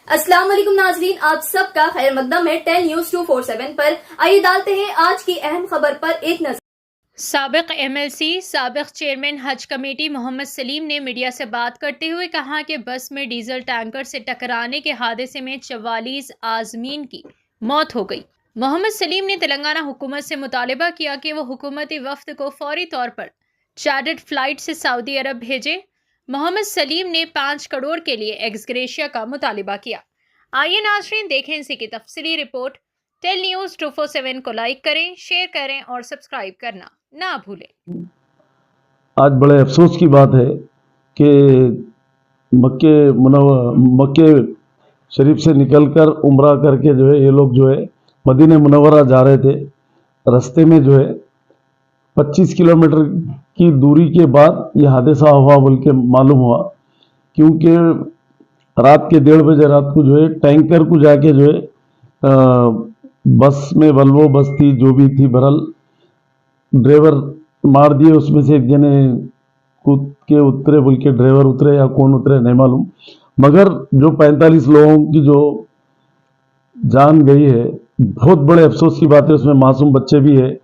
अस्सलाम वालेकुम नाजरीन, आप सबका खैर मकदम है 10 न्यूज 247 पर। आइए डालते हैं आज की अहम खबर पर एक नजर। साबिक MLC साबिक चेयरमैन हज कमेटी मोहम्मद सलीम ने मीडिया से बात करते हुए कहा कि बस में डीजल टैंकर से टकराने के हादसे में 44 आजमीन की मौत हो गई। मोहम्मद सलीम ने तेलंगाना हुकूमत से मुतालिबा किया कि वो हुकूमती वफ्द को फौरी तौर पर चार्टर्ड फ्लाइट से सऊदी अरब भेजे। मोहम्मद सलीम ने 5 करोड़ के लिए एक्सग्रेशिया का मुतालिबा किया। आइए नाज़रीन देखें इसी की तफसीली रिपोर्ट। 10 न्यूज 247 को लाइक करें, शेयर करें और सब्सक्राइब करना ना भूलें। आज बड़े अफसोस की बात है कि मक्के शरीफ से निकलकर उम्रा करके जो है ये लोग जो है मदीने मुनव्वरा जा रहे थे। रास्ते में जो है 25 किलोमीटर की दूरी के बाद ये हादसा हुआ बोल के मालूम हुआ, क्योंकि रात के 1:30 बजे रात को जो है टैंकर को जाके जो है बस में वल्वो बस थी जो भी थी, बहरल ड्राइवर मार दिए। उसमें से एक जने कूद के उतरे बोल के ड्राइवर उतरे या कौन उतरे नहीं मालूम, मगर जो 45 लोगों की जो जान गई है बहुत बड़े अफसोस की बात है। उसमें मासूम बच्चे भी है,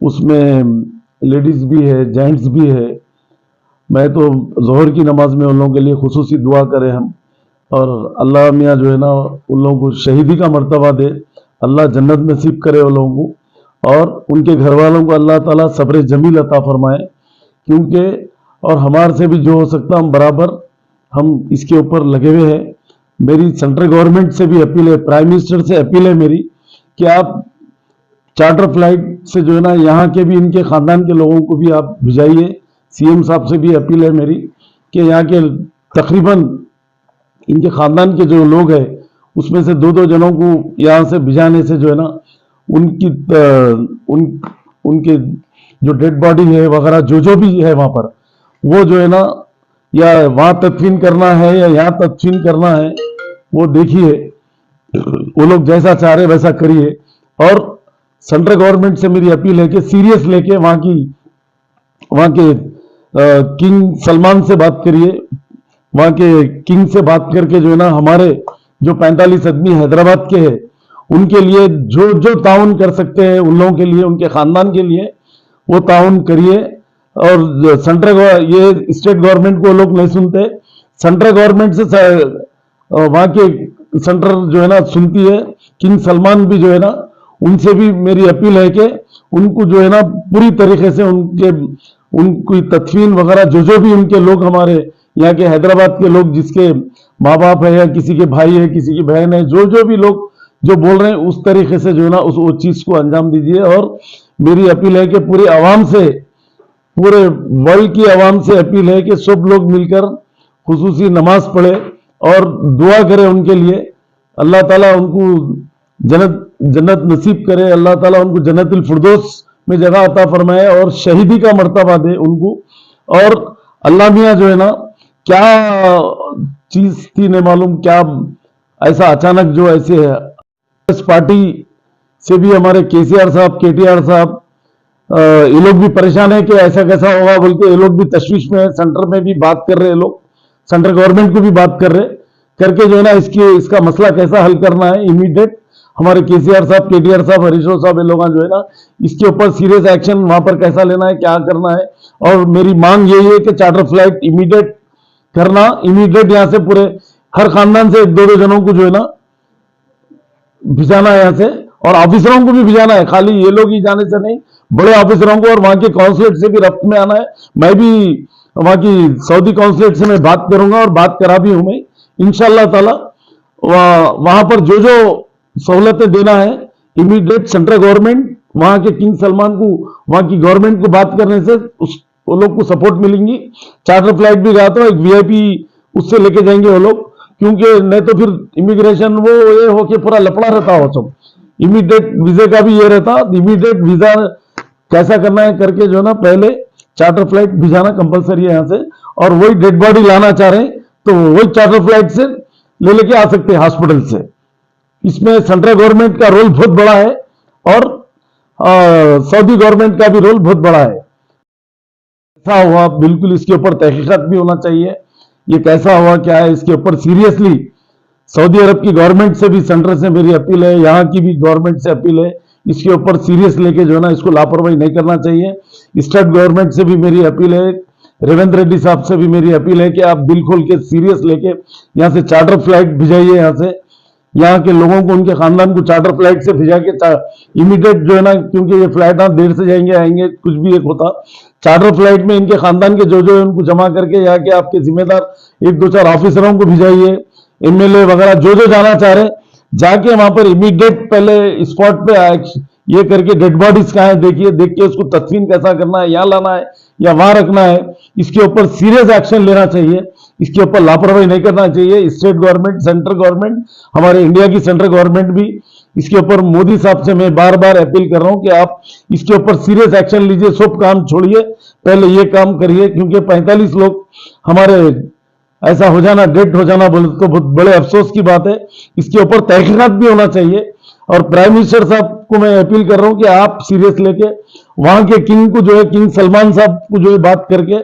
उसमें लेडीज भी है, जेंट्स भी है। मैं तो जोहर की नमाज में उन लोगों के लिए खुसूसी दुआ करें हम, और अल्लाह मियाँ जो है ना उन लोगों को शहीदी का मर्तबा दे, अल्लाह जन्नत नसीब करे उन लोगों को, और उनके घर वालों को अल्लाह ताला सब्र जमील अता फरमाए। क्योंकि और हमारे से भी जो हो सकता हम बराबर हम इसके ऊपर लगे हुए हैं। मेरी सेंट्रल गवर्नमेंट से भी अपील है, प्राइम मिनिस्टर से अपील है मेरी कि आप चार्टर फ्लाइट से जो है ना यहाँ के भी इनके खानदान के लोगों को भी आप भिजाइए। सीएम साहब से भी अपील है मेरी कि यहाँ के तकरीबन इनके खानदान के जो लोग हैं उसमें से 2-2 जनों को यहाँ से भिजाने से जो है ना उनके जो डेड बॉडी है वगैरह जो भी है वहां पर, वो जो है ना या वहां तदफीन करना है या यहाँ तदफीन करना है, वो देखिए। वो लोग जैसा चाह रहे वैसा करिए। और सेंट्रल गवर्नमेंट से मेरी अपील है कि सीरियस लेके वहां के किंग सलमान से बात करिए। वहां के किंग से बात करके जो है ना हमारे जो 45 आदमी हैदराबाद के हैं उनके लिए जो जो ताउन कर सकते हैं उन लोगों के लिए, उनके खानदान के लिए वो ताउन करिए। और सेंट्रल ये स्टेट गवर्नमेंट को लोग नहीं सुनते, सेंट्रल गवर्नमेंट से वहां के सेंट्रल जो है ना सुनती है। किंग सलमान भी जो है ना उनसे भी मेरी अपील है कि उनको जो है ना पूरी तरीके से उनकी तदफीन वगैरह जो भी उनके लोग हमारे यहाँ के हैदराबाद के लोग जिसके माँ बाप है या किसी के भाई है किसी की बहन है, जो भी लोग जो बोल रहे हैं उस तरीके से जो है ना वो चीज को अंजाम दीजिए। और मेरी अपील है कि पूरी आवाम से, पूरे वर्ल्ड की आवाम से अपील है कि सब लोग मिलकर खुसूसी नमाज पढ़े और दुआ करें उनके लिए। अल्लाह ताला उनको जन्नत नसीब करे, अल्लाह ताला उनको जन्नतुल फिरदौस में जगह अता फरमाए और शहीदी का मर्तबा दे उनको। और अल्लाह मियाँ जो है ना क्या चीज थी नहीं मालूम, क्या ऐसा अचानक जो ऐसे है। इस पार्टी से भी हमारे केसीआर साहब, केटीआर साहब ये लोग भी परेशान है कि ऐसा कैसा होगा बोल के ये लोग भी तशवीश में है। सेंटर में भी बात कर रहे हैं लोग, सेंट्रल गवर्नमेंट को भी बात कर रहे करके जो है ना इसका मसला कैसा हल करना है इमीडिएट। हमारे केसीआर साहब, केटीआर साहब, हरीश राव साहब ये लोग जो है ना इसके ऊपर सीरियस एक्शन वहां पर कैसा लेना है, क्या करना है। और मेरी मांग यही है कि चार्टर फ्लाइट इमीडिएट करना, इमीडिएट यहाँ से पूरे हर खानदान से 1-2 जनों को जो है ना भिजाना है यहाँ से, और ऑफिसरों को भी भिजाना है। खाली ये लोग ही जाने से नहीं, बड़े ऑफिसरों को और वहां के काउंसलेट से भी रब्त में आना है। मैं भी वहां की सऊदी काउंसलेट से मैं बात करूंगा और बात करा भी हूं मैं इंशाअल्लाह ताला। वहां पर जो सहूलतें देना है इमीडिएट सेंट्रल गवर्नमेंट वहां के किंग सलमान को, वहां की गवर्नमेंट को बात करने से वो लोग को सपोर्ट मिलेंगी। चार्टर फ्लाइट भी गया तो एक वीआईपी उससे लेके जाएंगे वो लोग, क्योंकि नहीं तो फिर इमिग्रेशन वो ये होके पूरा लपड़ा रहता हो। सब इमीडिएट वीजे का भी ये रहता, इमीडिएट वीजा कैसा करना है करके जो है ना पहले चार्टर फ्लाइट भिजाना कंपलसरी है यहाँ से। और वही डेड बॉडी लाना चाह रहे हैं तो वही चार्टर फ्लाइट से लेके आ सकते हैं हॉस्पिटल से। इसमें सेंट्रल गवर्नमेंट का रोल बहुत बड़ा है और सऊदी गवर्नमेंट का भी रोल बहुत बड़ा है। ऐसा हुआ बिल्कुल इसके ऊपर तहकीकात भी होना चाहिए, ये कैसा हुआ क्या है इसके ऊपर सीरियसली सऊदी अरब की गवर्नमेंट से भी, सेंटर से मेरी अपील है, यहाँ की भी गवर्नमेंट से अपील है, इसके ऊपर सीरियस लेके जो है ना इसको लापरवाही नहीं करना चाहिए। स्टेट गवर्नमेंट से भी मेरी अपील है, रेवंत रेड्डी साहब से भी मेरी अपील है कि आप दिल खोल के सीरियस लेके यहाँ से चार्टर फ्लाइट भिजाइए, यहाँ से यहाँ के लोगों को, उनके खानदान को चार्टर फ्लाइट से भिजा के इमीडिएट जो है ना, क्योंकि ये फ्लाइट देर से जाएंगे आएंगे कुछ भी एक होता, चार्टर फ्लाइट में इनके खानदान के जो है उनको जमा करके यहाँ के आपके जिम्मेदार 1-2-4 ऑफिसरों को भिजाइए, एमएलए वगैरह जो जहाना चाह रहे जाके वहां पर इमीडिएट पहले स्पॉट पे ये करके डेड बॉडीज कहाँ है देखिए, देख के उसको तदफीन कैसा करना है, यहाँ लाना है या वहां रखना है, इसके ऊपर सीरियस एक्शन लेना चाहिए। इसके ऊपर लापरवाही नहीं करना चाहिए। स्टेट गवर्नमेंट, सेंट्रल गवर्नमेंट, हमारे इंडिया की सेंट्रल गवर्नमेंट भी इसके ऊपर, मोदी साहब से मैं बार बार अपील कर रहा हूं कि आप इसके ऊपर सीरियस एक्शन लीजिए, सब काम छोड़िए, पहले ये काम करिए, क्योंकि 45 लोग हमारे ऐसा हो जाना, डेड हो जाना बोले तो बहुत बड़े अफसोस की बात है। इसके ऊपर तहकीकात भी होना चाहिए। और प्राइम मिनिस्टर साहब को मैं अपील कर रहा हूं कि आप सीरियस लेके वहां के किंग को जो है, किंग सलमान साहब को जो है बात करके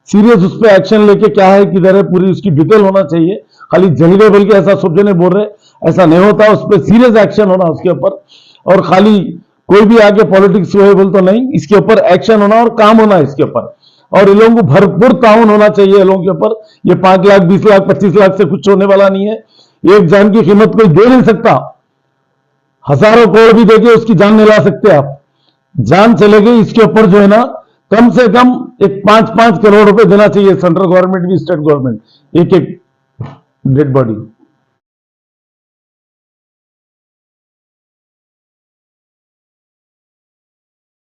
सीरियस उस पर एक्शन लेके क्या है किधर है पूरी उसकी डिटेल होना चाहिए। खाली जल गए बल्कि ऐसा सब जने बोल रहे, ऐसा नहीं होता, उस पर सीरियस एक्शन होना उसके ऊपर। और खाली कोई भी आगे पॉलिटिक्स हुए बोल तो नहीं, इसके ऊपर एक्शन होना और काम होना इसके ऊपर। और इन लोगों को भरपूर ताउन होना चाहिए इन लोगों के ऊपर। ये 5 लाख, 20 लाख, 25 लाख से कुछ होने वाला नहीं है। एक जान की कीमत कोई दे नहीं सकता। हजारों करोड़ भी देके उसकी जान नहीं ला सकते आप। जान चले गई, इसके ऊपर जो है ना कम से कम एक 5-5 करोड़ रुपए देना चाहिए सेंट्रल गवर्नमेंट भी, स्टेट गवर्नमेंट, एक एक डेड बॉडी।